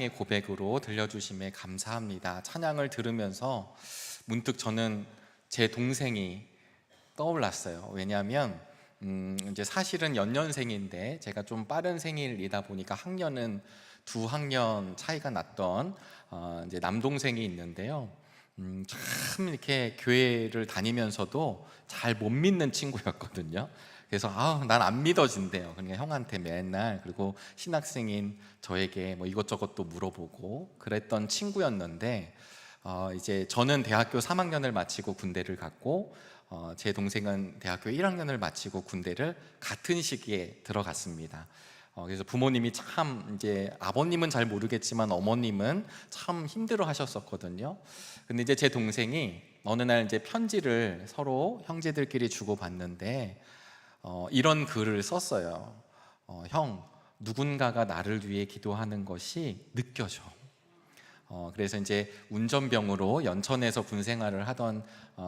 의 고백으로 들려주심에 감사합니다. 찬양을 들으면서 문득 저는 제 동생이 떠올랐어요. 왜냐하면 이제 사실은 연년생인데 제가 좀 빠른 생일이다 보니까 학년은 두 학년 차이가 났던 이제 남동생이 있는데요. 참 이렇게 교회를 다니면서도 잘 못 믿는 친구였거든요. 그래서 난 안 믿어진대요. 그러니까 형한테 맨날, 그리고 신학생인 저에게 뭐 이것저것 또 물어보고 그랬던 친구였는데, 이제 저는 대학교 3학년을 마치고 군대를 갔고, 제 동생은 대학교 1학년을 마치고 군대를 같은 시기에 들어갔습니다. 그래서 부모님이 참, 이제 아버님은 잘 모르겠지만 어머님은 참 힘들어 하셨었거든요. 근데 이제 제 동생이 어느 날 이제 편지를 서로 형제들끼리 주고받는데, 이런 글을 썼어요. 형, 누군가가 나를 위해 기도하는 것이 느껴져. 그래서 이제 운전병으로 연천에서 군 생활을 하던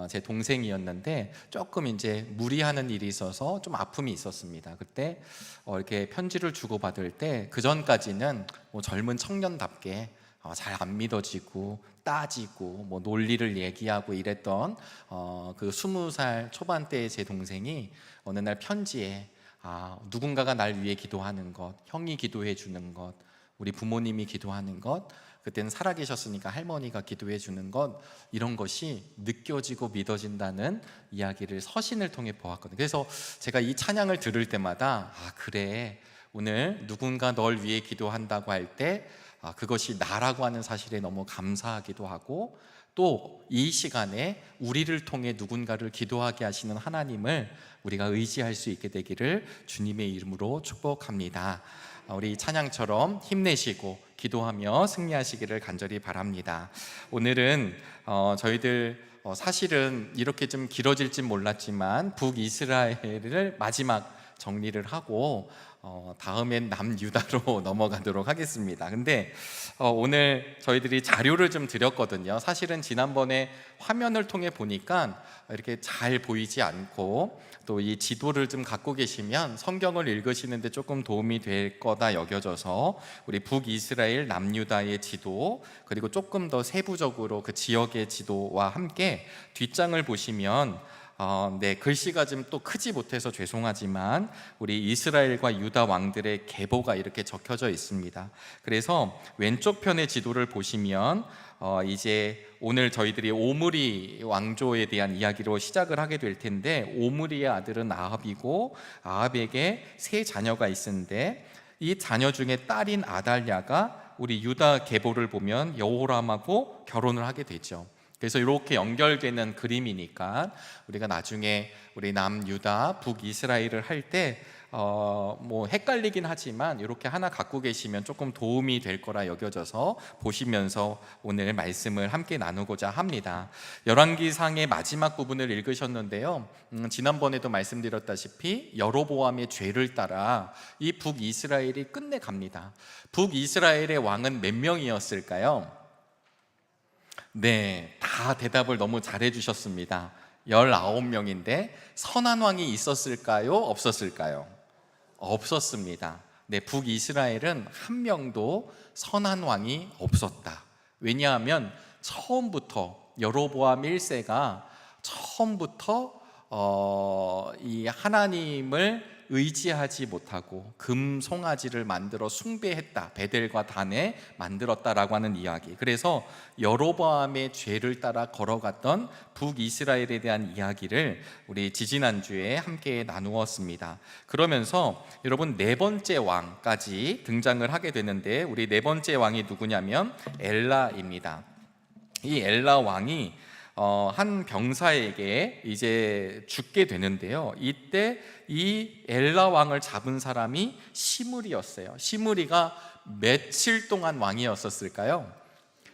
제 동생이었는데, 조금 이제 무리하는 일이 있어서 좀 아픔이 있었습니다. 그때 이렇게 편지를 주고받을 때, 그 전까지는 뭐 젊은 청년답게 잘 안 믿어지고 따지고 뭐 논리를 얘기하고 이랬던 그 20살 초반대의 제 동생이 어느 날 편지에 누군가가 날 위해 기도하는 것, 형이 기도해 주는 것, 우리 부모님이 기도하는 것, 그때는 살아계셨으니까 할머니가 기도해 주는 것, 이런 것이 느껴지고 믿어진다는 이야기를 서신을 통해 보았거든요. 그래서 제가 이 찬양을 들을 때마다 그래, 오늘 누군가 널 위해 기도한다고 할 때 그것이 나라고 하는 사실에 너무 감사하기도 하고, 또 이 시간에 우리를 통해 누군가를 기도하게 하시는 하나님을 우리가 의지할 수 있게 되기를 주님의 이름으로 축복합니다. 우리 찬양처럼 힘내시고 기도하며 승리하시기를 간절히 바랍니다. 오늘은 저희들 사실은 이렇게 좀 길어질진 몰랐지만 북이스라엘을 마지막 정리를 하고 다음엔 남유다로 넘어가도록 하겠습니다. 근데 오늘 저희들이 자료를 좀 드렸거든요. 사실은 지난번에 화면을 통해 보니까 이렇게 잘 보이지 않고, 또 이 지도를 좀 갖고 계시면 성경을 읽으시는데 조금 도움이 될 거다 여겨져서 우리 북이스라엘 남유다의 지도, 그리고 조금 더 세부적으로 그 지역의 지도와 함께 뒷장을 보시면 글씨가 좀 또 크지 못해서 죄송하지만 우리 이스라엘과 유다 왕들의 계보가 이렇게 적혀져 있습니다. 그래서 왼쪽 편의 지도를 보시면 이제 오늘 저희들이 오므리 왕조에 대한 이야기로 시작을 하게 될 텐데, 오므리의 아들은 아합이고 아합에게 세 자녀가 있는데, 이 자녀 중에 딸인 아달랴가 우리 유다 계보를 보면 여호람하고 결혼을 하게 되죠. 그래서 이렇게 연결되는 그림이니까 우리가 나중에 우리 남유다, 북이스라엘을 할 때 뭐 헷갈리긴 하지만 이렇게 하나 갖고 계시면 조금 도움이 될 거라 여겨져서 보시면서 오늘 말씀을 함께 나누고자 합니다. 열왕기상의 마지막 부분을 읽으셨는데요, 지난번에도 말씀드렸다시피 여로보암의 죄를 따라 이 북이스라엘이 끝내 갑니다. 북이스라엘의 왕은 몇 명이었을까요? 네, 다 대답을 너무 잘해 주셨습니다. 19명인데 선한 왕이 있었을까요? 없었을까요? 없었습니다. 네, 북이스라엘은 한 명도 선한 왕이 없었다. 왜냐하면 처음부터 여로보암 1세가 처음부터 이 하나님을 의지하지 못하고 금송아지를 만들어 숭배했다, 베델과 단에 만들었다라고 하는 이야기. 그래서 여로보암의 죄를 따라 걸어갔던 북이스라엘에 대한 이야기를 우리 지지난주에 함께 나누었습니다. 그러면서 여러분, 네 번째 왕까지 등장을 하게 되는데, 우리 네 번째 왕이 누구냐면 엘라입니다. 이 엘라 왕이 한 병사에게 이제 죽게 되는데요, 이때 이 엘라 왕을 잡은 사람이 시므리였어요. 시므리가 며칠 동안 왕이었었을까요?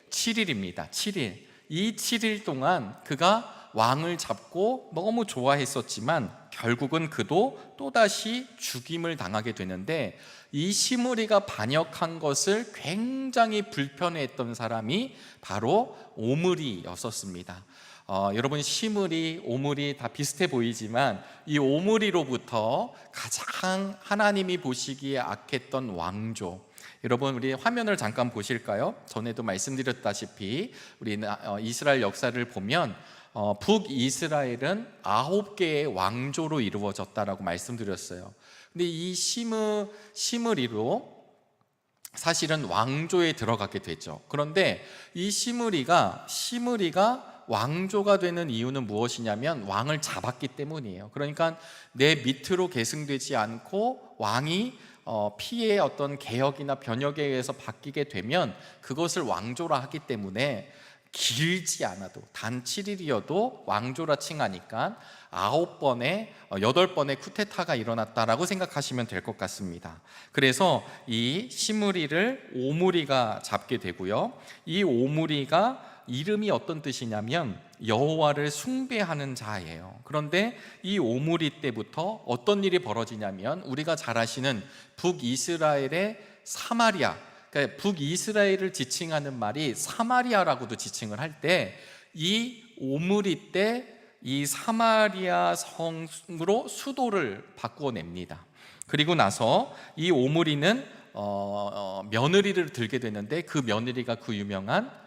7일입니다. 7일. 이 7일 동안 그가 왕을 잡고 너무 좋아했었지만 결국은 그도 또다시 죽임을 당하게 되는데, 이 시므리가 반역한 것을 굉장히 불편해했던 사람이 바로 오므리였었습니다. 여러분, 시므리, 오므리 다 비슷해 보이지만 이 오므리로부터 가장 하나님이 보시기에 악했던 왕조, 여러분, 우리 화면을 잠깐 보실까요? 전에도 말씀드렸다시피 우리 이스라엘 역사를 보면 북이스라엘은 9개의 왕조로 이루어졌다라고 말씀드렸어요. 근데 이 시므리로 사실은 왕조에 들어가게 되죠. 그런데 이 시므리가 왕조가 되는 이유는 무엇이냐면 왕을 잡았기 때문이에요. 그러니까 내 밑으로 계승되지 않고 왕이 피의 어떤 개혁이나 변혁에 의해서 바뀌게 되면 그것을 왕조라 하기 때문에 길지 않아도 단 7일이어도 왕조라 칭하니까 8번의 쿠데타가 일어났다라고 생각하시면 될 것 같습니다. 그래서 이 시므리를 오므리가 잡게 되고요. 이 오므리가 이름이 어떤 뜻이냐면 여호와를 숭배하는 자예요. 그런데 이 오므리 때부터 어떤 일이 벌어지냐면 우리가 잘 아시는 북이스라엘의 사마리아, 그러니까 북이스라엘을 지칭하는 말이 사마리아라고도 지칭을 할 때 이 오므리 때 이 사마리아 성으로 수도를 바꾸어냅니다. 그리고 나서 이 오므리는 며느리를 들게 되는데 그 며느리가 그 유명한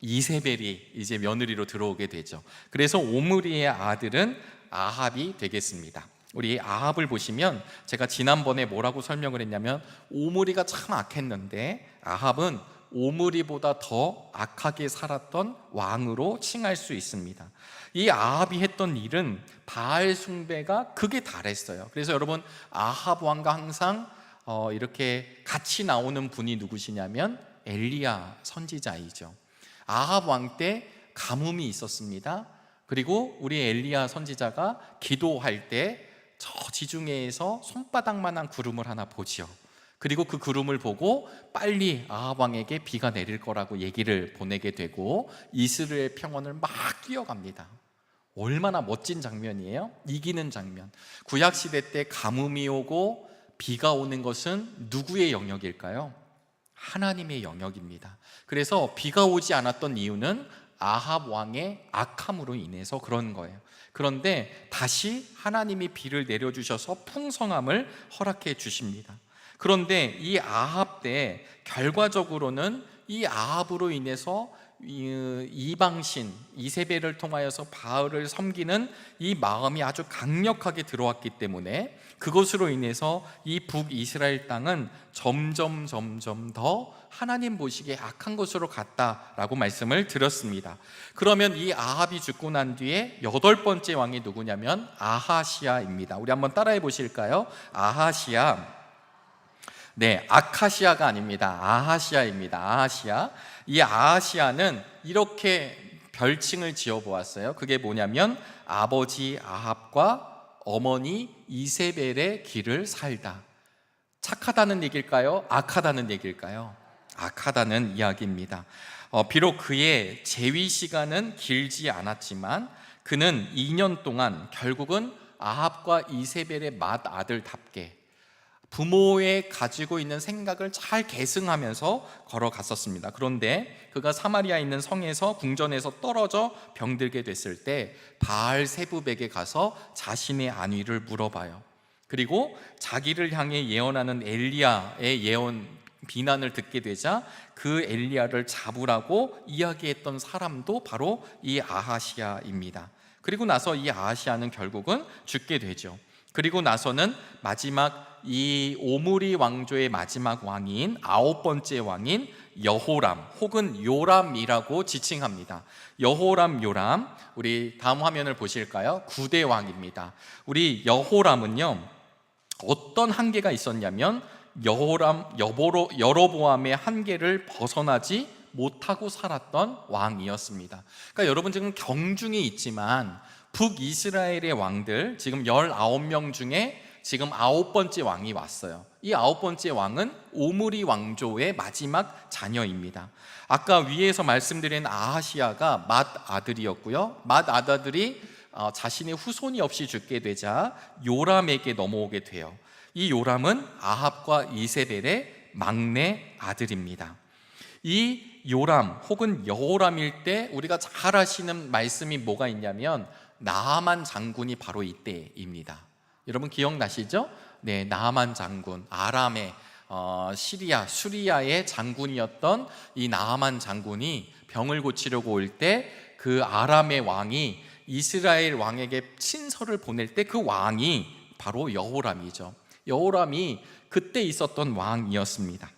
이세벨이 이제 며느리로 들어오게 되죠. 그래서 오므리의 아들은 아합이 되겠습니다. 우리 아합을 보시면 제가 지난번에 뭐라고 설명을 했냐면 오므리가 참 악했는데 아합은 오므리보다 더 악하게 살았던 왕으로 칭할 수 있습니다. 이 아합이 했던 일은 바알 숭배가 극에 달했어요. 그래서 여러분, 아합 왕과 항상 이렇게 같이 나오는 분이 누구시냐면 엘리야 선지자이죠. 아합 왕 때 가뭄이 있었습니다. 그리고 우리 엘리야 선지자가 기도할 때 저 지중해에서 손바닥만한 구름을 하나 보지요. 그리고 그 구름을 보고 빨리 아합 왕에게 비가 내릴 거라고 얘기를 보내게 되고 이스라엘 평원을 막 뛰어갑니다. 얼마나 멋진 장면이에요? 이기는 장면. 구약시대 때 가뭄이 오고 비가 오는 것은 누구의 영역일까요? 하나님의 영역입니다. 그래서 비가 오지 않았던 이유는 아합 왕의 악함으로 인해서 그런 거예요. 그런데 다시 하나님이 비를 내려주셔서 풍성함을 허락해 주십니다. 그런데 이 아합 때 결과적으로는 이 아합으로 인해서 이방신 이세벨을 통하여서 바알을 섬기는 이 마음이 아주 강력하게 들어왔기 때문에 그것으로 인해서 이 북이스라엘 땅은 점점 더 하나님 보시기에 악한 것으로 갔다라고 말씀을 드렸습니다. 그러면 이 아합이 죽고 난 뒤에 8번째 왕이 누구냐면 아하시아입니다. 우리 한번 따라해 보실까요? 아하시아. 네, 아카시아가 아닙니다. 아하시아입니다. 아하시아. 이 아하시아는 이렇게 별칭을 지어보았어요. 그게 뭐냐면 아버지 아합과 어머니 이세벨의 길을 살다. 착하다는 얘기일까요? 악하다는 얘기일까요? 악하다는 이야기입니다. 비록 그의 재위 시간은 길지 않았지만 그는 2년 동안 결국은 아합과 이세벨의 맏아들답게 부모의 가지고 있는 생각을 잘 계승하면서 걸어갔었습니다. 그런데 그가 사마리아에 있는 성에서 궁전에서 떨어져 병들게 됐을 때 바알 세부백에 가서 자신의 안위를 물어봐요. 그리고 자기를 향해 예언하는 엘리야의 예언 비난을 듣게 되자 그 엘리야를 잡으라고 이야기했던 사람도 바로 이 아하시아입니다. 그리고 나서 이 아하시아는 결국은 죽게 되죠. 그리고 나서는 마지막 이 오므리 왕조의 마지막 왕인 9번째 왕인 여호람 혹은 요람이라고 지칭합니다. 여호람, 요람. 우리 다음 화면을 보실까요? 9대 왕입니다. 우리 여호람은요 어떤 한계가 있었냐면 여로보암의 한계를 벗어나지 못하고 살았던 왕이었습니다. 그러니까 여러분, 지금 경중이 있지만 북이스라엘의 왕들 지금 19명 중에 지금 9번째 왕이 왔어요. 이 9번째 왕은 오므리 왕조의 마지막 자녀입니다. 아까 위에서 말씀드린 아하시아가 맏아들이었고요. 맏아들이 자신의 후손이 없이 죽게 되자 요람에게 넘어오게 돼요. 이 요람은 아합과 이세벨의 막내 아들입니다. 이 요람 혹은 여호람일 때 우리가 잘 아시는 말씀이 뭐가 있냐면 나아만 장군이 바로 이때입니다. 여러분 기억나시죠? 네, 나아만 장군, 아람의 수리아의 장군이었던 이 나아만 장군이 병을 고치려고 올 때 그 아람의 왕이 이스라엘 왕에게 친서를 보낼 때 그 왕이 바로 여호람이죠. 여호람이 그때 있었던 왕이었습니다.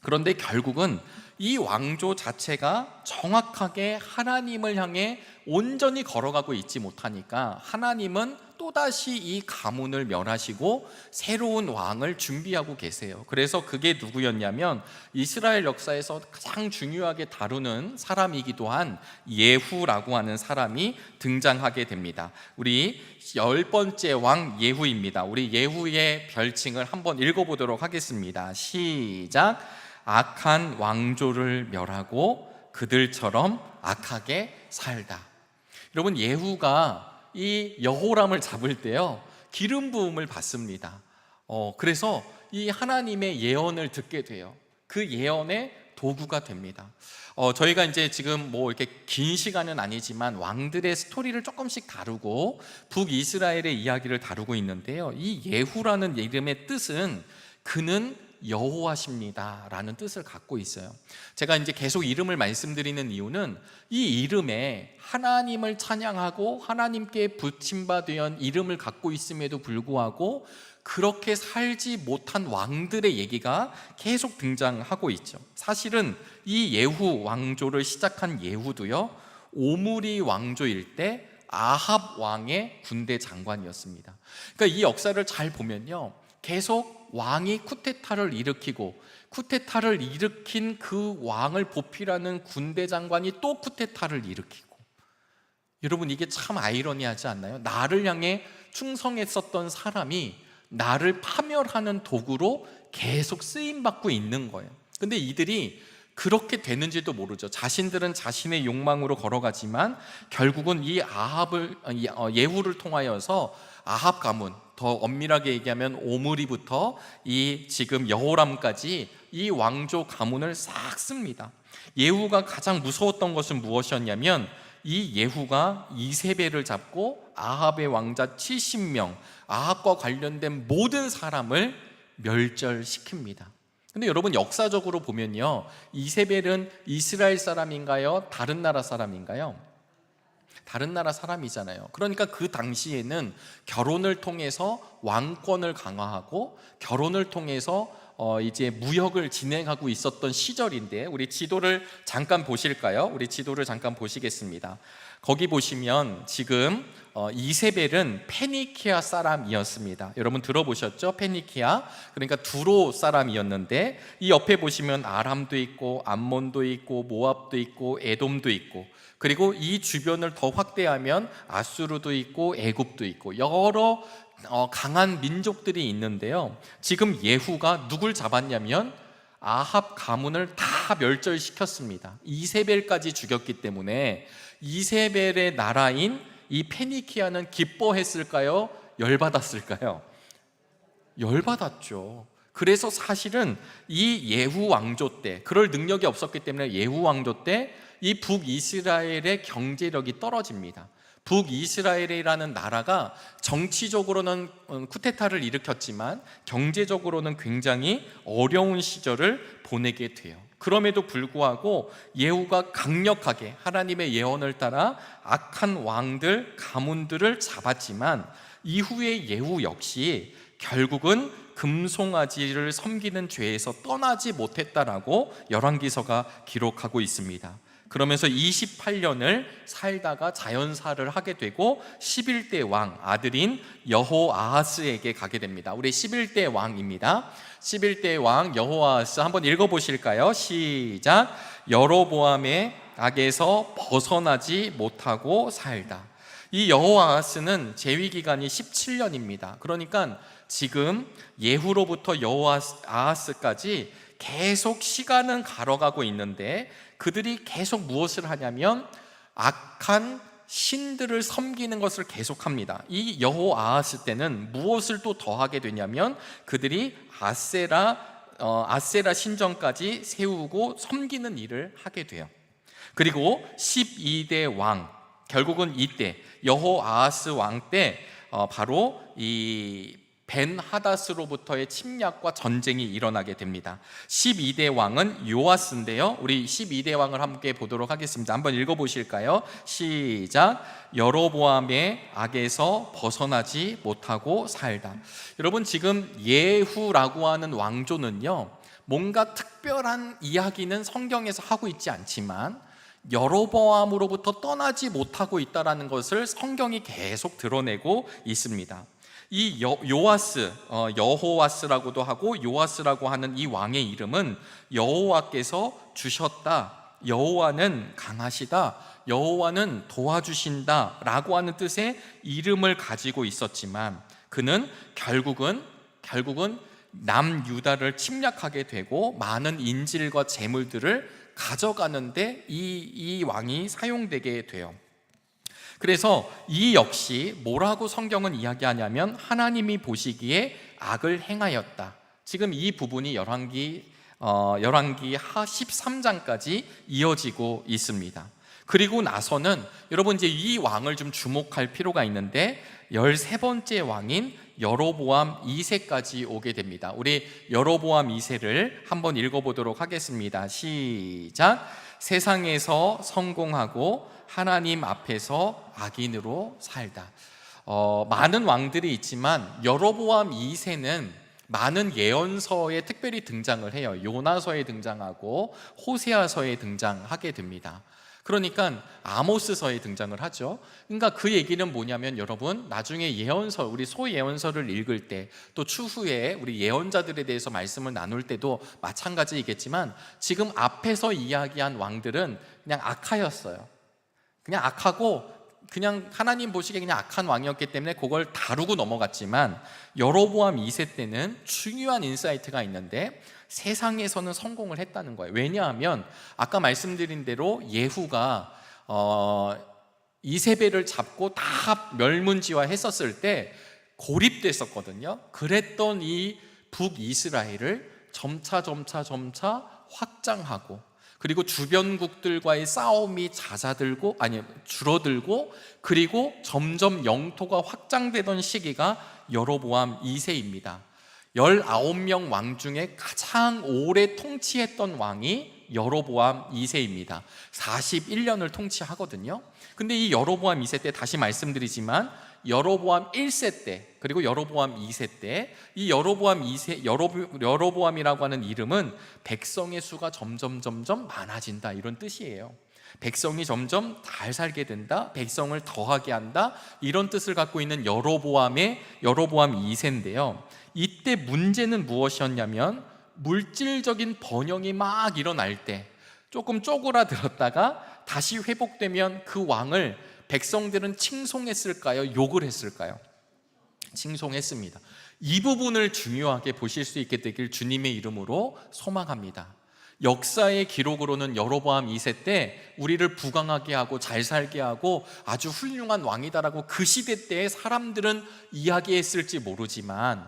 그런데 결국은 이 왕조 자체가 정확하게 하나님을 향해 온전히 걸어가고 있지 못하니까 하나님은 또다시 이 가문을 멸하시고 새로운 왕을 준비하고 계세요. 그래서 그게 누구였냐면 이스라엘 역사에서 가장 중요하게 다루는 사람이기도 한 예후라고 하는 사람이 등장하게 됩니다. 우리 10번째 왕 예후입니다. 우리 예후의 별칭을 한번 읽어보도록 하겠습니다. 시작. 악한 왕조를 멸하고 그들처럼 악하게 살다. 여러분, 예후가 이 여호람을 잡을 때요 기름 부음을 받습니다. 그래서 이 하나님의 예언을 듣게 돼요. 그 예언의 도구가 됩니다. 저희가 이제 지금 뭐 이렇게 긴 시간은 아니지만 왕들의 스토리를 조금씩 다루고 북이스라엘의 이야기를 다루고 있는데요, 이 예후라는 이름의 뜻은 그는 여호와십니다 라는 뜻을 갖고 있어요. 제가 이제 계속 이름을 말씀드리는 이유는 이 이름에 하나님을 찬양하고 하나님께 부침받은 이름을 갖고 있음에도 불구하고 그렇게 살지 못한 왕들의 얘기가 계속 등장하고 있죠. 사실은 이 예후 왕조를 시작한 예후도요 오므리 왕조일 때 아합 왕의 군대 장관이었습니다. 그러니까 이 역사를 잘 보면요 계속 왕이 쿠데타를 일으키고 쿠데타를 일으킨 그 왕을 보필하는 군대 장관이 또 쿠데타를 일으키고, 여러분 이게 참 아이러니하지 않나요? 나를 향해 충성했었던 사람이 나를 파멸하는 도구로 계속 쓰임받고 있는 거예요. 근데 이들이 그렇게 되는지도 모르죠. 자신들은 자신의 욕망으로 걸어가지만 결국은 이 예후를 통하여서 아합 가문, 더 엄밀하게 얘기하면 오므리부터 이 지금 여호람까지 이 왕조 가문을 싹 씁니다. 예후가 가장 무서웠던 것은 무엇이었냐면 이 예후가 이세벨을 잡고 아합의 왕자 70명, 아합과 관련된 모든 사람을 멸절시킵니다. 근데 여러분 역사적으로 보면요 이세벨은 이스라엘 사람인가요? 다른 나라 사람인가요? 다른 나라 사람이잖아요. 그러니까 그 당시에는 결혼을 통해서 왕권을 강화하고 결혼을 통해서 이제 무역을 진행하고 있었던 시절인데, 우리 지도를 잠깐 보실까요? 우리 지도를 잠깐 보시겠습니다. 거기 보시면 지금 이세벨은 페니키아 사람이었습니다. 여러분 들어보셨죠? 페니키아, 그러니까 두로 사람이었는데 이 옆에 보시면 아람도 있고 암몬도 있고 모압도 있고 에돔도 있고, 그리고 이 주변을 더 확대하면 아수르도 있고 애굽도 있고 여러 강한 민족들이 있는데요, 지금 예후가 누굴 잡았냐면 아합 가문을 다 멸절시켰습니다. 이세벨까지 죽였기 때문에 이세벨의 나라인 이 페니키아는 기뻐했을까요? 열받았을까요? 열받았죠. 그래서 사실은 이 예후 왕조 때, 그럴 능력이 없었기 때문에 예후 왕조 때 이 북이스라엘의 경제력이 떨어집니다. 북이스라엘이라는 나라가 정치적으로는 쿠데타를 일으켰지만 경제적으로는 굉장히 어려운 시절을 보내게 돼요. 그럼에도 불구하고 예후가 강력하게 하나님의 예언을 따라 악한 왕들, 가문들을 잡았지만 이후에 예후 역시 결국은 금송아지를 섬기는 죄에서 떠나지 못했다라고 열왕기서가 기록하고 있습니다. 그러면서 28년을 살다가 자연사를 하게 되고 11대 왕 아들인 여호아하스에게 가게 됩니다. 우리 11대 왕입니다. 11대 왕 여호아하스 한번 읽어보실까요? 시작. 여로보암의 악에서 벗어나지 못하고 살다. 이 여호아하스는 재위기간이 17년입니다. 그러니까 지금 예후로부터 여호아하스까지 계속 시간은 갈아가고 있는데 그들이 계속 무엇을 하냐면 악한 신들을 섬기는 것을 계속합니다. 이 여호아하스 때는 무엇을 또 더하게 되냐면 그들이 아세라 신전까지 세우고 섬기는 일을 하게 돼요. 그리고 12대 왕, 결국은 이때 여호아하스 왕 때 바로 이 벤하닷으로부터의 침략과 전쟁이 일어나게 됩니다. 12대 왕은 요아스인데요, 우리 12대 왕을 함께 보도록 하겠습니다. 한번 읽어보실까요? 시작. 여로보암의 악에서 벗어나지 못하고 살다. 여러분, 지금 예후라고 하는 왕조는요, 뭔가 특별한 이야기는 성경에서 하고 있지 않지만 여로보암으로부터 떠나지 못하고 있다는 것을 성경이 계속 드러내고 있습니다. 이 요아스, 여호와스라고도 하고 요아스라고 하는 이 왕의 이름은 여호와께서 주셨다, 여호와는 강하시다, 여호와는 도와주신다 라고 하는 뜻의 이름을 가지고 있었지만, 그는 결국은 남유다를 침략하게 되고 많은 인질과 재물들을 가져가는데 이 왕이 사용되게 돼요. 그래서 이 역시 뭐라고 성경은 이야기하냐면 하나님이 보시기에 악을 행하였다. 지금 이 부분이 열왕기 하 13장까지 이어지고 있습니다. 그리고 나서는 여러분 이제 이 왕을 좀 주목할 필요가 있는데 13번째 왕인 여로보암 2세까지 오게 됩니다. 우리 여로보암 2세를 한번 읽어보도록 하겠습니다. 시작. 세상에서 성공하고 하나님 앞에서 악인으로 살다. 많은 왕들이 있지만 여로보암 2세는 많은 예언서에 특별히 등장을 해요. 요나서에 등장하고 호세아서에 등장하게 됩니다. 그러니까 아모스서에 등장을 하죠. 그러니까 그 얘기는 뭐냐면 여러분, 나중에 예언서, 우리 소예언서를 읽을 때, 또 추후에 우리 예언자들에 대해서 말씀을 나눌 때도 마찬가지이겠지만, 지금 앞에서 이야기한 왕들은 그냥 악하였어요. 그냥 악하고 그냥 하나님 보시기에 그냥 악한 왕이었기 때문에 그걸 다루고 넘어갔지만, 여로보암 2세 때는 중요한 인사이트가 있는데 세상에서는 성공을 했다는 거예요. 왜냐하면 아까 말씀드린 대로 예후가 이세벨을 잡고 다 멸문지화 했었을 때 고립됐었거든요. 그랬던 이 북이스라엘을 점차 확장하고, 그리고 주변국들과의 싸움이 줄어들고, 그리고 점점 영토가 확장되던 시기가 여로보암 2세입니다. 19명 왕 중에 가장 오래 통치했던 왕이 여로보암 2세입니다. 41년을 통치하거든요. 근데 이 여로보암 2세 때, 다시 말씀드리지만 여로보암 1세 때, 그리고 여로보암 2세 때, 이 여로보암 2세, 여로보암이라고 하는 이름은 백성의 수가 점점 많아진다, 이런 뜻이에요. 백성이 점점 잘 살게 된다, 백성을 더하게 한다, 이런 뜻을 갖고 있는 여로보암 2세인데요. 이때 문제는 무엇이었냐면, 물질적인 번영이 막 일어날 때 조금 쪼그라들었다가 다시 회복되면 그 왕을 백성들은 칭송했을까요? 욕을 했을까요? 칭송했습니다. 이 부분을 중요하게 보실 수 있게 되길 주님의 이름으로 소망합니다. 역사의 기록으로는 여로보암 2세 때 우리를 부강하게 하고 잘 살게 하고 아주 훌륭한 왕이다라고 그 시대 때의 사람들은 이야기했을지 모르지만,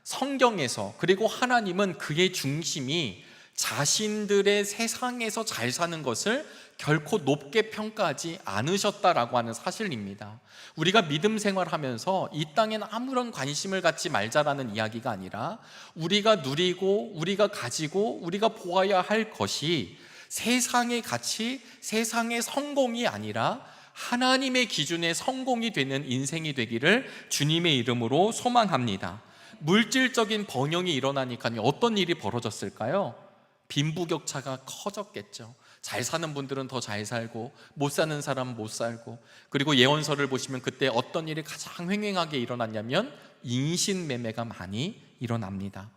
성경에서, 그리고 하나님은 그의 중심이 자신들의 세상에서 잘 사는 것을 결코 높게 평가하지 않으셨다라고 하는 사실입니다. 우리가 믿음 생활하면서 이 땅엔 아무런 관심을 갖지 말자라는 이야기가 아니라, 우리가 누리고 우리가 가지고 우리가 보아야 할 것이 세상의 가치, 세상의 성공이 아니라 하나님의 기준의 성공이 되는 인생이 되기를 주님의 이름으로 소망합니다. 물질적인 번영이 일어나니까 어떤 일이 벌어졌을까요? 빈부격차가 커졌겠죠. 잘 사는 분들은 더 잘 살고 못 사는 사람은 못 살고, 그리고 예언서를 보시면 그때 어떤 일이 가장 횡행하게 일어났냐면 인신매매가 많이 일어납니다.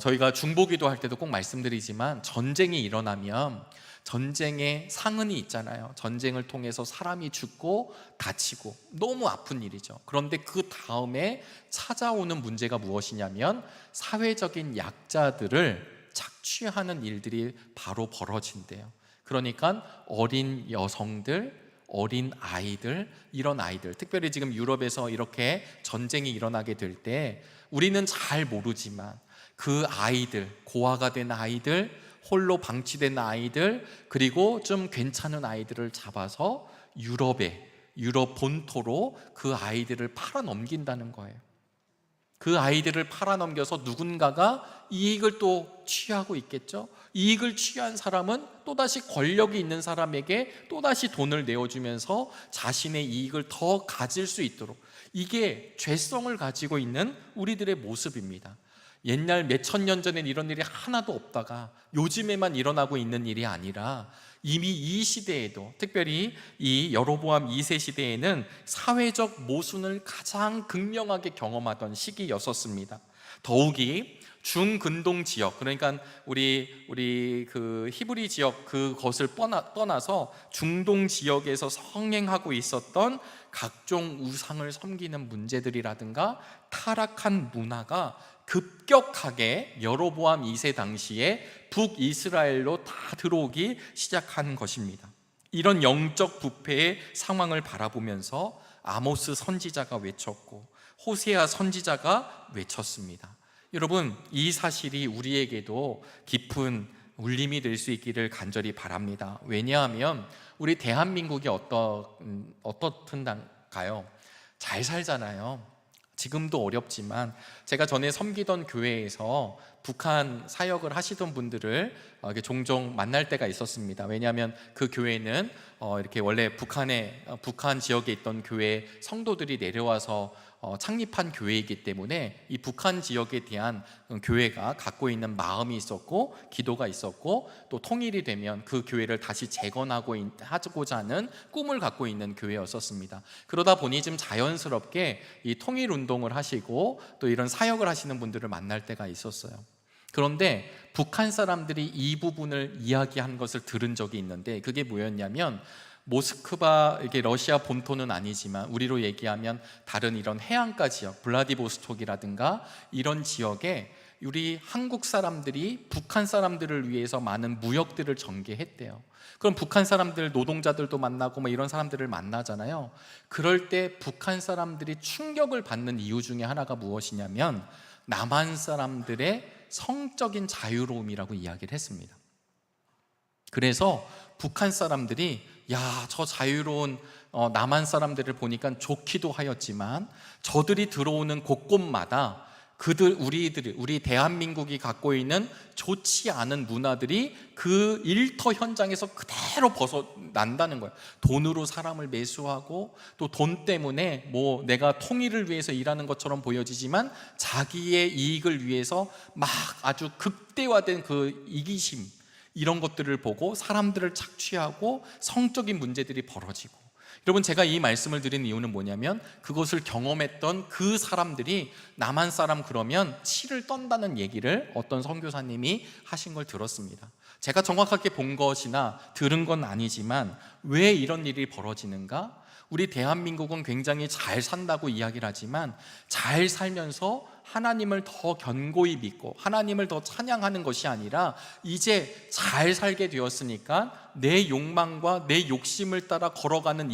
저희가 중보기도 할 때도 꼭 말씀드리지만, 전쟁이 일어나면 전쟁의 상흔이 있잖아요. 전쟁을 통해서 사람이 죽고 다치고 너무 아픈 일이죠. 그런데 그 다음에 찾아오는 문제가 무엇이냐면, 사회적인 약자들을 착취하는 일들이 바로 벌어진대요. 그러니까 어린 여성들, 어린 아이들, 이런 아이들, 특별히 지금 유럽에서 이렇게 전쟁이 일어나게 될 때 우리는 잘 모르지만 그 아이들, 고아가 된 아이들, 홀로 방치된 아이들, 그리고 좀 괜찮은 아이들을 잡아서 유럽 본토로 그 아이들을 팔아 넘긴다는 거예요. 그 아이들을 팔아넘겨서 누군가가 이익을 또 취하고 있겠죠. 이익을 취한 사람은 또다시 권력이 있는 사람에게 또다시 돈을 내어주면서 자신의 이익을 더 가질 수 있도록, 이게 죄성을 가지고 있는 우리들의 모습입니다. 옛날 몇천 년 전엔 이런 일이 하나도 없다가 요즘에만 일어나고 있는 일이 아니라 이미 이 시대에도, 특별히 이 여로보암 2세 시대에는 사회적 모순을 가장 극명하게 경험하던 시기였었습니다. 더욱이 중근동 지역, 그러니까 우리 그 히브리 지역 그것을 떠나서 중동 지역에서 성행하고 있었던 각종 우상을 섬기는 문제들이라든가 타락한 문화가 급격하게 여로보암 2세 당시에 북이스라엘로 다 들어오기 시작한 것입니다. 이런 영적 부패의 상황을 바라보면서 아모스 선지자가 외쳤고 호세아 선지자가 외쳤습니다. 여러분, 이 사실이 우리에게도 깊은 울림이 될 수 있기를 간절히 바랍니다. 왜냐하면 우리 대한민국이 어떻든가요? 잘 살잖아요. 지금도 어렵지만 제가 전에 섬기던 교회에서 북한 사역을 하시던 분들을 종종 만날 때가 있었습니다. 왜냐하면 그 교회는 이렇게 원래 북한 지역에 있던 교회 성도들이 내려와서 창립한 교회이기 때문에 이 북한 지역에 대한 교회가 갖고 있는 마음이 있었고 기도가 있었고 또 통일이 되면 그 교회를 다시 재건하고자 하는 꿈을 갖고 있는 교회였었습니다. 그러다 보니 좀 자연스럽게 이 통일 운동을 하시고 또 이런 사역을 하시는 분들을 만날 때가 있었어요. 그런데 북한 사람들이 이 부분을 이야기한 것을 들은 적이 있는데, 그게 뭐였냐면 모스크바, 이게 러시아 본토는 아니지만 우리로 얘기하면 다른 이런 해안가 지역, 블라디보스톡이라든가 이런 지역에 우리 한국 사람들이 북한 사람들을 위해서 많은 무역들을 전개했대요. 그럼 북한 사람들, 노동자들도 만나고 뭐 이런 사람들을 만나잖아요. 그럴 때 북한 사람들이 충격을 받는 이유 중에 하나가 무엇이냐면 남한 사람들의 성적인 자유로움이라고 이야기를 했습니다. 그래서 북한 사람들이 저 자유로운 남한 사람들을 보니까 좋기도 하였지만 저들이 들어오는 곳곳마다 우리 대한민국이 갖고 있는 좋지 않은 문화들이 그 일터 현장에서 그대로 벗어난다는 거예요. 돈으로 사람을 매수하고 또 돈 때문에 내가 통일을 위해서 일하는 것처럼 보여지지만 자기의 이익을 위해서 막 아주 극대화된 그 이기심, 이런 것들을 보고 사람들을 착취하고 성적인 문제들이 벌어지고, 여러분, 제가 이 말씀을 드린 이유는 뭐냐면 그것을 경험했던 그 사람들이 남한 사람 그러면 치를 떤다는 얘기를 어떤 선교사님이 하신 걸 들었습니다. 제가 정확하게 본 것이나 들은 건 아니지만 왜 이런 일이 벌어지는가? 우리 대한민국은 굉장히 잘 산다고 이야기를 하지만 잘 살면서 하나님을 더 견고히 믿고 하나님을 더 찬양하는 것이 아니라 이제 잘 살게 되었으니까 내 욕망과 내 욕심을 따라 걸어가는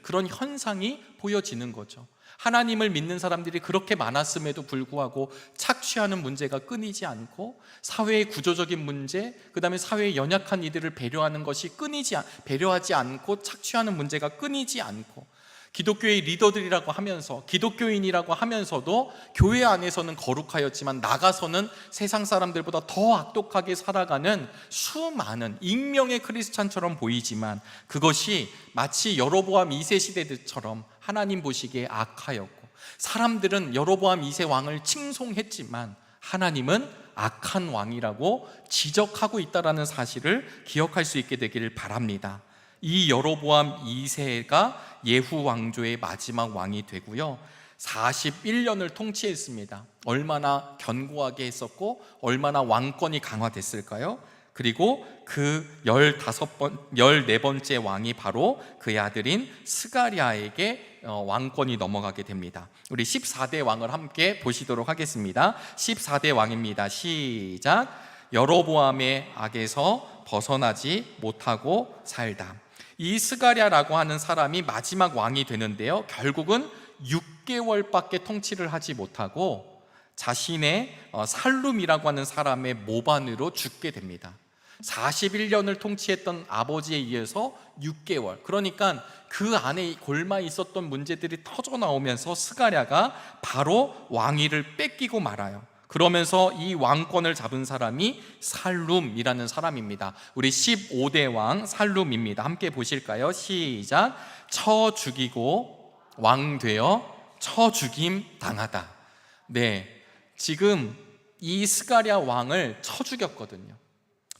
그런 현상이 보여지는 거죠. 하나님을 믿는 사람들이 그렇게 많았음에도 불구하고 착취하는 문제가 끊이지 않고 사회의 구조적인 문제, 그 다음에 사회의 연약한 이들을 배려하지 않고 착취하는 문제가 끊이지 않고, 기독교의 리더들이라고 하면서 기독교인이라고 하면서도 교회 안에서는 거룩하였지만 나가서는 세상 사람들보다 더 악독하게 살아가는 수많은 익명의 크리스찬처럼 보이지만 그것이 마치 여로보암 2세 시대들처럼 하나님 보시기에 악하였고, 사람들은 여로보암 2세 왕을 칭송했지만 하나님은 악한 왕이라고 지적하고 있다는 사실을 기억할 수 있게 되기를 바랍니다. 이 여로보암 2세가 예후 왕조의 마지막 왕이 되고요, 41년을 통치했습니다. 얼마나 견고하게 했었고 얼마나 왕권이 강화됐을까요? 그리고 그 14번째 왕이 바로 그의 아들인 스가랴에게 왕권이 넘어가게 됩니다. 우리 14대 왕을 함께 보시도록 하겠습니다. 14대 왕입니다. 시작. 여로보암의 악에서 벗어나지 못하고 살다. 이 스가랴라고 하는 사람이 마지막 왕이 되는데요, 결국은 6개월밖에 통치를 하지 못하고 자신의 살룸이라고 하는 사람의 모반으로 죽게 됩니다. 41년을 통치했던 아버지에 의해서 6개월, 그러니까 그 안에 골마 있었던 문제들이 터져 나오면서 스가랴가 바로 왕위를 뺏기고 말아요. 그러면서 이 왕권을 잡은 사람이 살룸이라는 사람입니다. 우리 15대 왕 살룸입니다. 함께 보실까요? 시작. 쳐 죽이고 왕 되어 쳐 죽임 당하다. 네, 지금 이 스가랴 왕을 쳐 죽였거든요.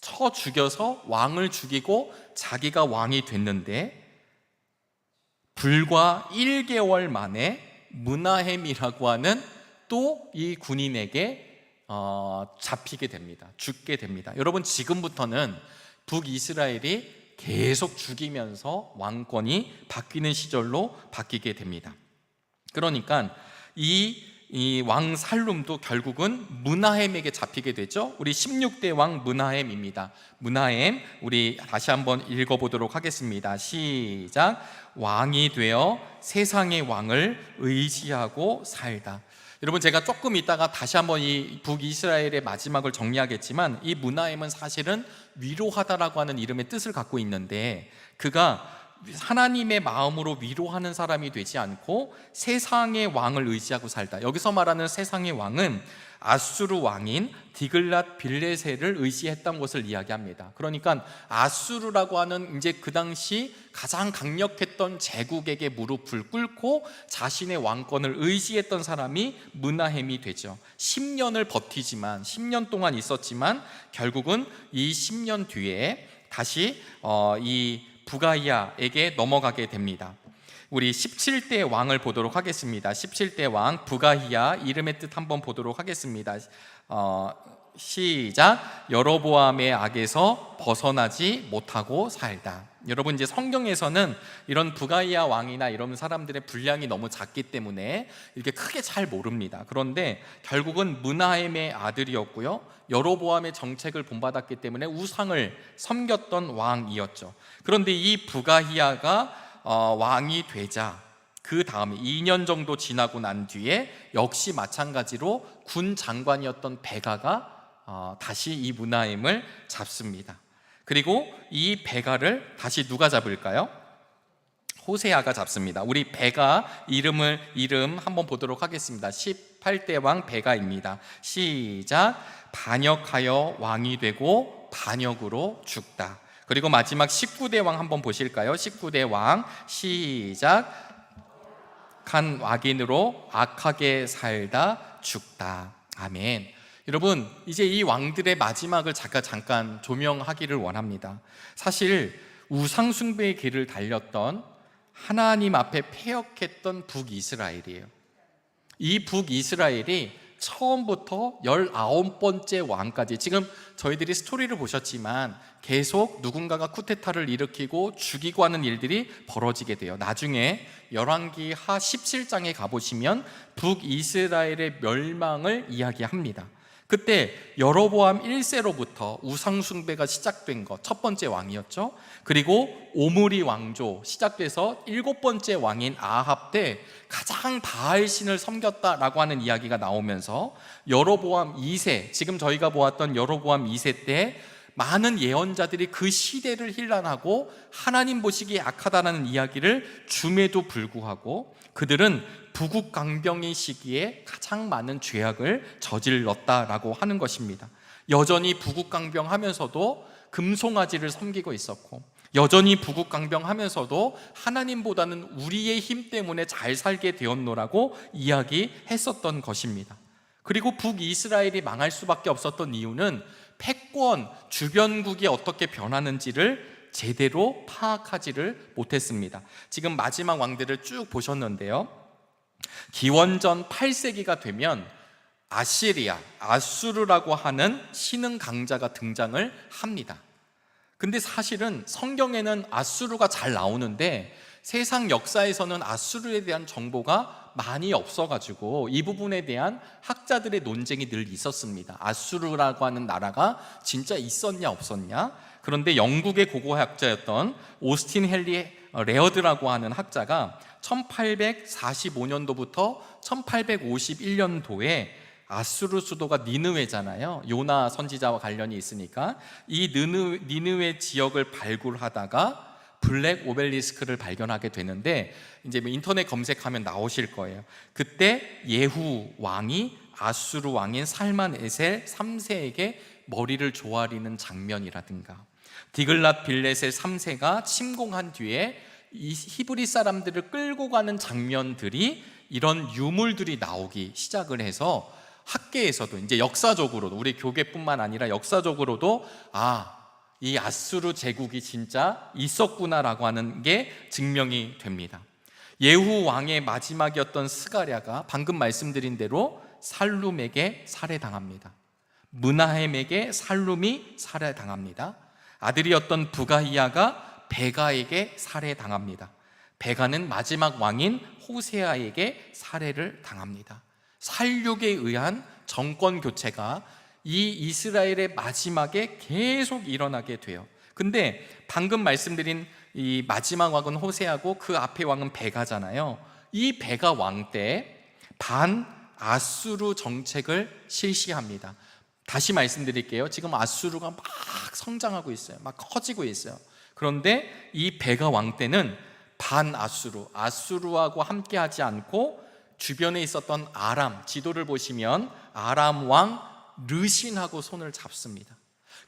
쳐 죽여서 왕을 죽이고 자기가 왕이 됐는데 불과 1개월 만에 므나헴이라고 하는 또 이 군인에게 잡히게 됩니다. 죽게 됩니다. 여러분, 지금부터는 북이스라엘이 계속 죽이면서 왕권이 바뀌는 시절로 바뀌게 됩니다. 그러니까 이 왕 살룸도 결국은 므나헴에게 잡히게 되죠. 우리 16대 왕 므나헴입니다. 므나헴, 우리 다시 한번 읽어보도록 하겠습니다. 시작. 왕이 되어 세상의 왕을 의지하고 살다. 여러분, 제가 조금 있다가 다시 한번 이 북이스라엘의 마지막을 정리하겠지만, 이 므나헴은 사실은 위로하다라고 하는 이름의 뜻을 갖고 있는데, 그가 하나님의 마음으로 위로하는 사람이 되지 않고 세상의 왕을 의지하고 살다. 여기서 말하는 세상의 왕은 아수르 왕인 디글랏 빌레셋을 의지했던 것을 이야기합니다. 그러니까 아수르라고 하는 이제 그 당시 가장 강력했던 제국에게 무릎을 꿇고 자신의 왕권을 의지했던 사람이 므나헴이 되죠. 10년을 버티지만, 10년 동안 있었지만 결국은 이 10년 뒤에 다시 이 부가이아에게 넘어가게 됩니다. 우리 17대 왕을 보도록 하겠습니다. 17대 왕 부가이아, 이름의 뜻 한번 보도록 하겠습니다. 시작. 여로보암의 악에서 벗어나지 못하고 살다. 여러분, 이제 성경에서는 이런 부가이아 왕이나 이런 사람들의 분량이 너무 작기 때문에 이렇게 크게 잘 모릅니다. 그런데 결국은 므나헴의 아들이었고요, 여로보암의 정책을 본받았기 때문에 우상을 섬겼던 왕이었죠. 그런데 이 부가이아가 왕이 되자 그 다음에 2년 정도 지나고 난 뒤에 역시 마찬가지로 군 장관이었던 베가가 다시 이 므나헴을 잡습니다. 그리고 이 베가를 다시 누가 잡을까요? 호세아가 잡습니다. 우리 베가 이름 한번 보도록 하겠습니다. 18대 왕 베가입니다. 시작. 반역하여 왕이 되고 반역으로 죽다. 그리고 마지막 19대 왕 한번 보실까요? 19대 왕 시작. 간 악인으로 악하게 살다 죽다. 아멘. 여러분, 이제 이 왕들의 마지막을 잠깐 조명하기를 원합니다. 사실 우상 숭배의 길을 달렸던, 하나님 앞에 패역했던 북이스라엘이에요. 이 북이스라엘이 처음부터 19번째 왕까지, 지금 저희들이 스토리를 보셨지만 계속 누군가가 쿠데타를 일으키고 죽이고 하는 일들이 벌어지게 돼요. 나중에 열왕기하 17장에 가보시면 북이스라엘의 멸망을 이야기합니다. 그때 여로보암 1세로부터 우상 숭배가 시작된 것, 첫 번째 왕이었죠. 그리고 오므리 왕조 시작돼서 7번째 왕인 아합 때 가장 바알 신을 섬겼다라고 하는 이야기가 나오면서 여로보암 2세, 지금 저희가 보았던 여로보암 2세 때 많은 예언자들이 그 시대를 힐난하고 하나님 보시기에 악하다는 이야기를 줌에도 불구하고 그들은 부국강병의 시기에 가장 많은 죄악을 저질렀다라고 하는 것입니다. 여전히 부국강병하면서도 금송아지를 섬기고 있었고, 여전히 부국강병하면서도 하나님보다는 우리의 힘 때문에 잘 살게 되었노라고 이야기했었던 것입니다. 그리고 북이스라엘이 망할 수밖에 없었던 이유는 패권, 주변국이 어떻게 변하는지를 제대로 파악하지를 못했습니다. 지금 마지막 왕들을 쭉 보셨는데요, 기원전 8세기가 되면 아시리아, 아수르라고 하는 신흥 강자가 등장을 합니다. 근데 사실은 성경에는 아수르가 잘 나오는데 세상 역사에서는 아수르에 대한 정보가 많이 없어가지고 이 부분에 대한 학자들의 논쟁이 늘 있었습니다. 아수르라고 하는 나라가 진짜 있었냐 없었냐. 그런데 영국의 고고학자였던 오스틴 헨리 레어드라고 하는 학자가 1845년도부터 1851년도에 아수르 수도가 니느웨잖아요. 요나 선지자와 관련이 있으니까 이 니느웨 지역을 발굴하다가 블랙 오벨리스크를 발견하게 되는데, 이제 인터넷 검색하면 나오실 거예요. 그때 예후 왕이 아수르 왕인 살만에셀 3세에게 머리를 조아리는 장면이라든가, 디글랏 빌레셀 3세가 침공한 뒤에 이 히브리 사람들을 끌고 가는 장면들이, 이런 유물들이 나오기 시작을 해서 학계에서도 이제 역사적으로도, 우리 교계뿐만 아니라 역사적으로도 이 아수르 제국이 진짜 있었구나라고 하는 게 증명이 됩니다. 예후 왕의 마지막이었던 스가랴가 방금 말씀드린 대로 살룸에게 살해당합니다. 므나헴에게 살룸이 살해당합니다. 아들이었던 부가히야가 베가에게 살해당합니다. 베가는 마지막 왕인 호세아에게 살해를 당합니다. 살육에 의한 정권 교체가 이 이스라엘의 마지막에 계속 일어나게 돼요. 근데 방금 말씀드린 이 마지막 왕은 호세아고 그 앞에 왕은 베가잖아요. 이 베가 왕 때 반 아수르 정책을 실시합니다. 다시 말씀드릴게요. 지금 아수르가 막 성장하고 있어요. 막 커지고 있어요. 그런데 이 베가 왕 때는 반 아수르하고 함께 하지 않고 주변에 있었던 아람, 지도를 보시면 아람 왕 르신하고 손을 잡습니다.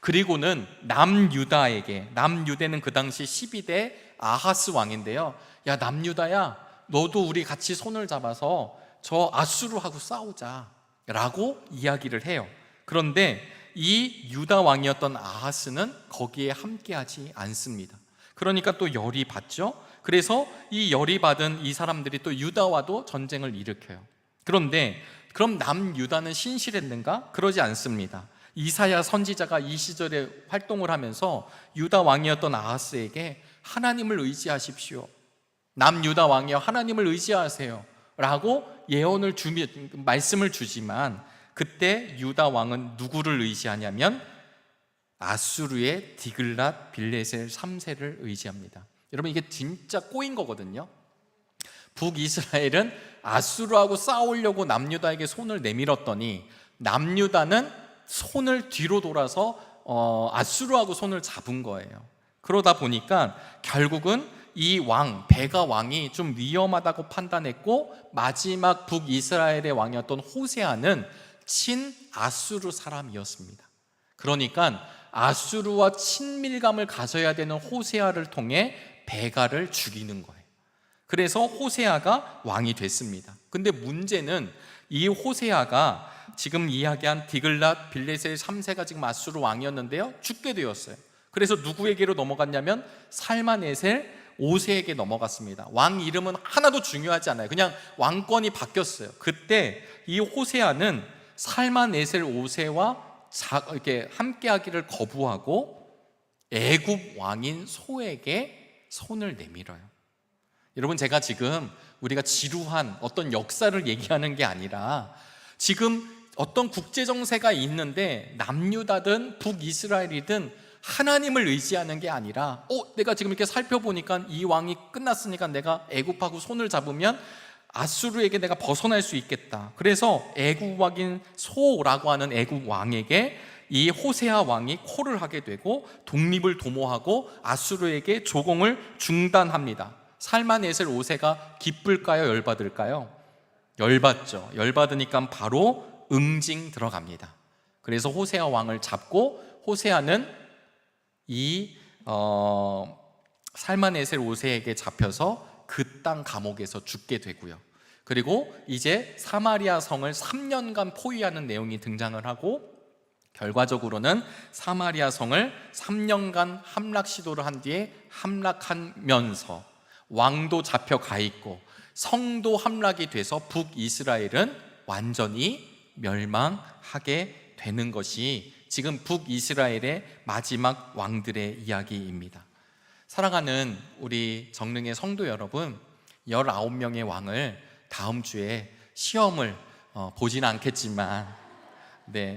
그리고는 남유대는 그 당시 12대 아하스 왕인데요. 야, 남유다야, 너도 우리 같이 손을 잡아서 저 아수르하고 싸우자 라고 이야기를 해요. 그런데 이 유다 왕이었던 아하스는 거기에 함께하지 않습니다. 그러니까 또 열이 받죠. 그래서 이 열이 받은 이 사람들이 또 유다와도 전쟁을 일으켜요. 그런데 그럼 남유다는 신실했는가? 그러지 않습니다. 이사야 선지자가 이 시절에 활동을 하면서 유다 왕이었던 아하스에게 하나님을 의지하십시오, 남유다 왕이여 하나님을 의지하세요 라고 말씀을 주지만, 그때 유다 왕은 누구를 의지하냐면 아수르의 디글랏 빌레셀 3세를 의지합니다. 여러분, 이게 진짜 꼬인 거거든요. 북이스라엘은 아수르하고 싸우려고 남유다에게 손을 내밀었더니 남유다는 손을 뒤로 돌아서 아수르하고 손을 잡은 거예요. 그러다 보니까 결국은 이 왕, 베가 왕이 좀 위험하다고 판단했고, 마지막 북이스라엘의 왕이었던 호세아는 친 아수르 사람이었습니다. 그러니까 아수르와 친밀감을 가져야 되는 호세아를 통해 베가를 죽이는 거예요. 그래서 호세아가 왕이 됐습니다. 근데 문제는 이 호세아가 지금 이야기한 디글랏 빌레셀 3세가 지금 아수르 왕이었는데요, 죽게 되었어요. 그래서 누구에게로 넘어갔냐면 살만에셀 5세에게 넘어갔습니다. 왕 이름은 하나도 중요하지 않아요. 그냥 왕권이 바뀌었어요. 그때 이 호세아는 살만에셀 5세와 이렇게 함께하기를 거부하고 애굽 왕인 소에게 손을 내밀어요. 여러분, 제가 지금 우리가 지루한 어떤 역사를 얘기하는 게 아니라, 지금 어떤 국제정세가 있는데 남유다든 북이스라엘이든 하나님을 의지하는 게 아니라, 내가 지금 이렇게 살펴보니까 이 왕이 끝났으니까 내가 애굽하고 손을 잡으면 아수르에게 내가 벗어날 수 있겠다. 그래서 애굽 왕인 소라고 하는 애굽 왕에게 이 호세아 왕이 콜을 하게 되고 독립을 도모하고 아수르에게 조공을 중단합니다. 살만에셀 5세가 기쁠까요? 열받을까요? 열받죠. 열받으니까 바로 응징 들어갑니다. 그래서 호세아 왕을 잡고, 호세아는 이 살만에셀 5세에게 잡혀서 그 땅 감옥에서 죽게 되고요. 그리고 이제 사마리아 성을 3년간 포위하는 내용이 등장을 하고, 결과적으로는 사마리아 성을 3년간 함락 시도를 한 뒤에 함락하면서 왕도 잡혀가 있고 성도 함락이 돼서 북이스라엘은 완전히 멸망하게 되는 것이 지금 북이스라엘의 마지막 왕들의 이야기입니다. 사랑하는 우리 정릉의 성도 여러분, 19명의 왕을 다음 주에 시험을 보지는 않겠지만,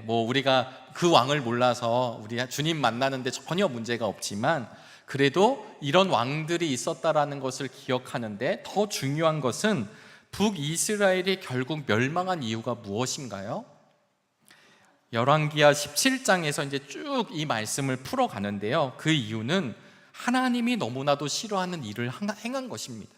우리가 그 왕을 몰라서 우리 주님 만나는데 전혀 문제가 없지만, 그래도 이런 왕들이 있었다라는 것을 기억하는데 더 중요한 것은 북이스라엘이 결국 멸망한 이유가 무엇인가요? 열왕기하 17장에서 이제 쭉 이 말씀을 풀어가는데요. 그 이유는 하나님이 너무나도 싫어하는 일을 행한 것입니다.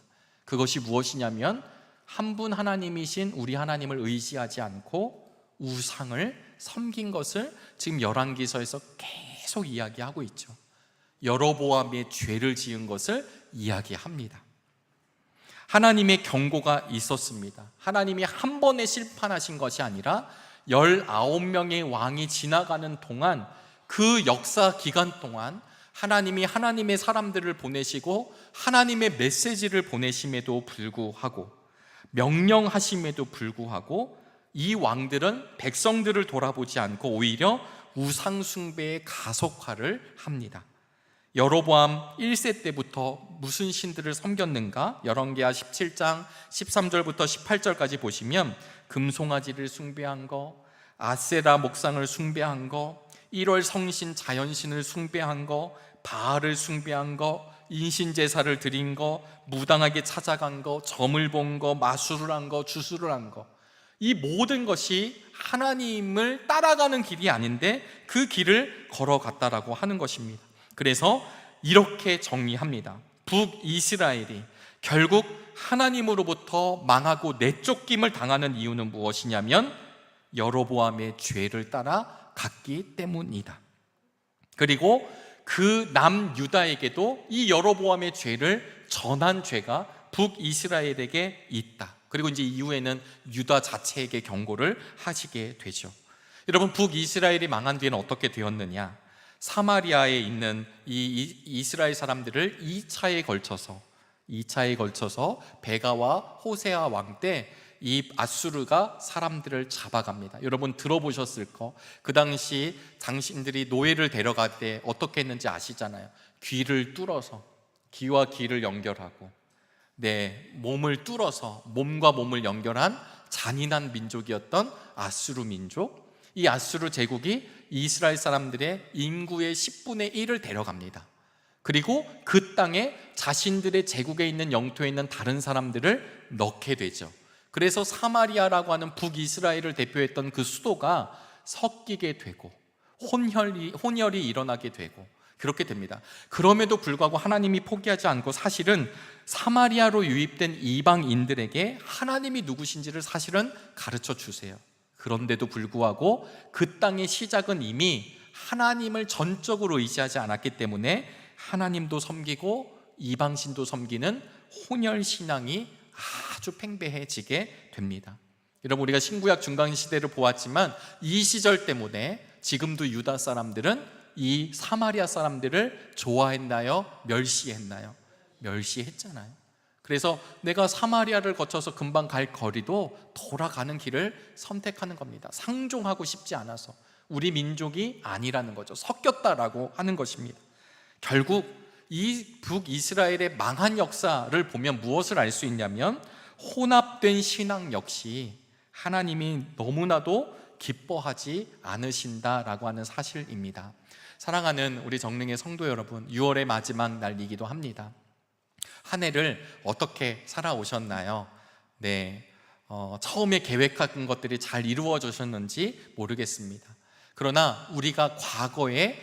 그것이 무엇이냐면 한 분 하나님이신 우리 하나님을 의지하지 않고 우상을 섬긴 것을 지금 열왕기서에서 계속 이야기하고 있죠. 여로보암의 죄를 지은 것을 이야기합니다. 하나님의 경고가 있었습니다. 하나님이 한 번에 심판하신 것이 아니라 19명의 왕이 지나가는 동안, 그 역사 기간 동안 하나님이 하나님의 사람들을 보내시고 하나님의 메시지를 보내심에도 불구하고, 명령하심에도 불구하고 이 왕들은 백성들을 돌아보지 않고 오히려 우상 숭배의 가속화를 합니다. 여로보암 1세 때부터 무슨 신들을 섬겼는가? 열왕기하 17장 13절부터 18절까지 보시면 금송아지를 숭배한 거, 아세라 목상을 숭배한 거, 1월 성신 자연신을 숭배한 거, 바알을 숭배한 거, 인신제사를 드린 거, 무당하게 찾아간 거, 점을 본 거, 마술을 한 거, 주술을 한 거, 이 모든 것이 하나님을 따라가는 길이 아닌데 그 길을 걸어갔다라고 하는 것입니다. 그래서 이렇게 정리합니다. 북이스라엘이 결국 하나님으로부터 망하고 내쫓김을 당하는 이유는 무엇이냐면 여로보암의 죄를 따라 갔기 때문이다. 그리고 그 남유다에게도 이 여로보암의 죄를 전한 죄가 북이스라엘에게 있다. 그리고 이제 이후에는 유다 자체에게 경고를 하시게 되죠. 여러분, 북이스라엘이 망한 뒤에는 어떻게 되었느냐? 사마리아에 있는 이 이스라엘 사람들을 2차에 걸쳐서 베가와 호세아 왕 때 이 아수르가 사람들을 잡아갑니다. 여러분 들어보셨을 거, 그 당시 당신들이 노예를 데려갈 때 어떻게 했는지 아시잖아요. 귀를 뚫어서, 귀와 귀를 연결하고, 몸을 뚫어서 몸과 몸을 연결한 잔인한 민족이었던 아수르 민족. 이 아수르 제국이 이스라엘 사람들의 인구의 10분의 1을 데려갑니다. 그리고 그 땅에 자신들의 제국에 있는 영토에 있는 다른 사람들을 넣게 되죠. 그래서 사마리아라고 하는 북이스라엘을 대표했던 그 수도가 섞이게 되고 혼혈이 일어나게 되고 그렇게 됩니다. 그럼에도 불구하고 하나님이 포기하지 않고 사실은 사마리아로 유입된 이방인들에게 하나님이 누구신지를 사실은 가르쳐 주세요. 그런데도 불구하고 그 땅의 시작은 이미 하나님을 전적으로 의지하지 않았기 때문에 하나님도 섬기고 이방신도 섬기는 혼혈신앙이 아주 팽배해지게 됩니다. 여러분, 우리가 신구약 중간시대를 보았지만 이 시절 때문에 지금도 유다 사람들은 이 사마리아 사람들을 좋아했나요? 멸시했나요? 멸시했잖아요. 그래서 내가 사마리아를 거쳐서 금방 갈 거리도 돌아가는 길을 선택하는 겁니다. 상종하고 싶지 않아서, 우리 민족이 아니라는 거죠. 섞였다라고 하는 것입니다. 결국 이 북이스라엘의 망한 역사를 보면 무엇을 알 수 있냐면 혼합된 신앙 역시 하나님이 너무나도 기뻐하지 않으신다라고 하는 사실입니다. 사랑하는 우리 정릉의 성도 여러분, 6월의 마지막 날이기도 합니다. 한 해를 어떻게 살아오셨나요? 처음에 계획한 것들이 잘 이루어졌는지 모르겠습니다. 그러나 우리가 과거에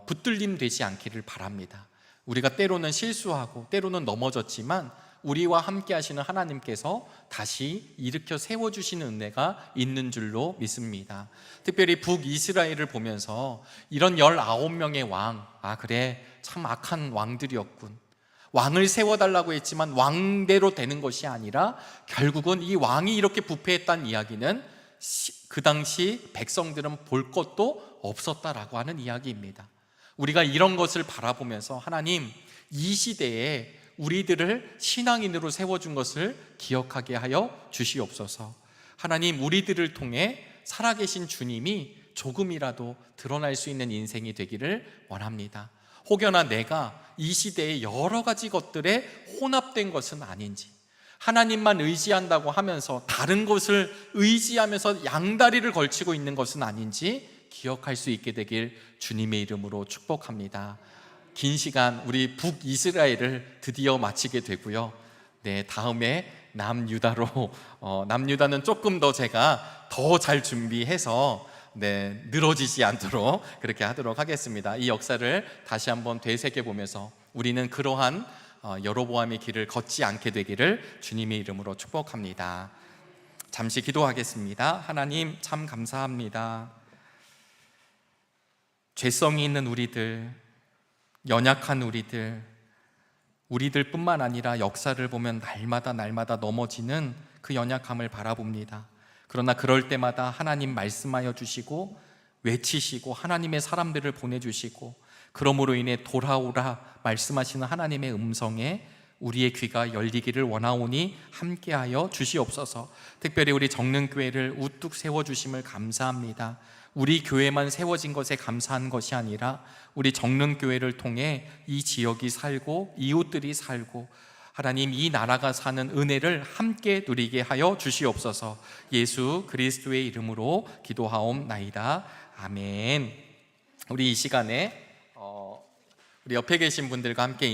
붙들림 되지 않기를 바랍니다. 우리가 때로는 실수하고 때로는 넘어졌지만 우리와 함께 하시는 하나님께서 다시 일으켜 세워주시는 은혜가 있는 줄로 믿습니다. 특별히 북이스라엘을 보면서 이런 19명의 왕, 그래 참 악한 왕들이었군, 왕을 세워달라고 했지만 왕대로 되는 것이 아니라 결국은 이 왕이 이렇게 부패했다는 이야기는 그 당시 백성들은 볼 것도 없었다라고 하는 이야기입니다. 우리가 이런 것을 바라보면서 하나님, 이 시대에 우리들을 신앙인으로 세워준 것을 기억하게 하여 주시옵소서. 하나님, 우리들을 통해 살아계신 주님이 조금이라도 드러날 수 있는 인생이 되기를 원합니다. 혹여나 내가 이 시대의 여러 가지 것들에 혼합된 것은 아닌지, 하나님만 의지한다고 하면서 다른 것을 의지하면서 양다리를 걸치고 있는 것은 아닌지 기억할 수 있게 되길 주님의 이름으로 축복합니다. 긴 시간 우리 북이스라엘을 드디어 마치게 되고요. 다음에 남유다로 남유다는 조금 더 제가 더 잘 준비해서 늘어지지 않도록 그렇게 하도록 하겠습니다. 이 역사를 다시 한번 되새겨 보면서 우리는 그러한 여로보암의 길을 걷지 않게 되기를 주님의 이름으로 축복합니다. 잠시 기도하겠습니다. 하나님, 참 감사합니다. 죄성이 있는 우리들, 연약한 우리들 뿐만 아니라 역사를 보면 날마다 넘어지는 그 연약함을 바라봅니다. 그러나 그럴 때마다 하나님 말씀하여 주시고 외치시고 하나님의 사람들을 보내주시고, 그러므로 인해 돌아오라 말씀하시는 하나님의 음성에 우리의 귀가 열리기를 원하오니 함께하여 주시옵소서. 특별히 우리 정릉교회를 우뚝 세워주심을 감사합니다. 우리 교회만 세워진 것에 감사한 것이 아니라 우리 정릉교회를 통해 이 지역이 살고 이웃들이 살고 하나님, 이 나라가 사는 은혜를 함께 누리게 하여 주시옵소서. 예수 그리스도의 이름으로 기도하옵나이다. 아멘. 우리 이 시간에 우리 옆에 계신 분들과 함께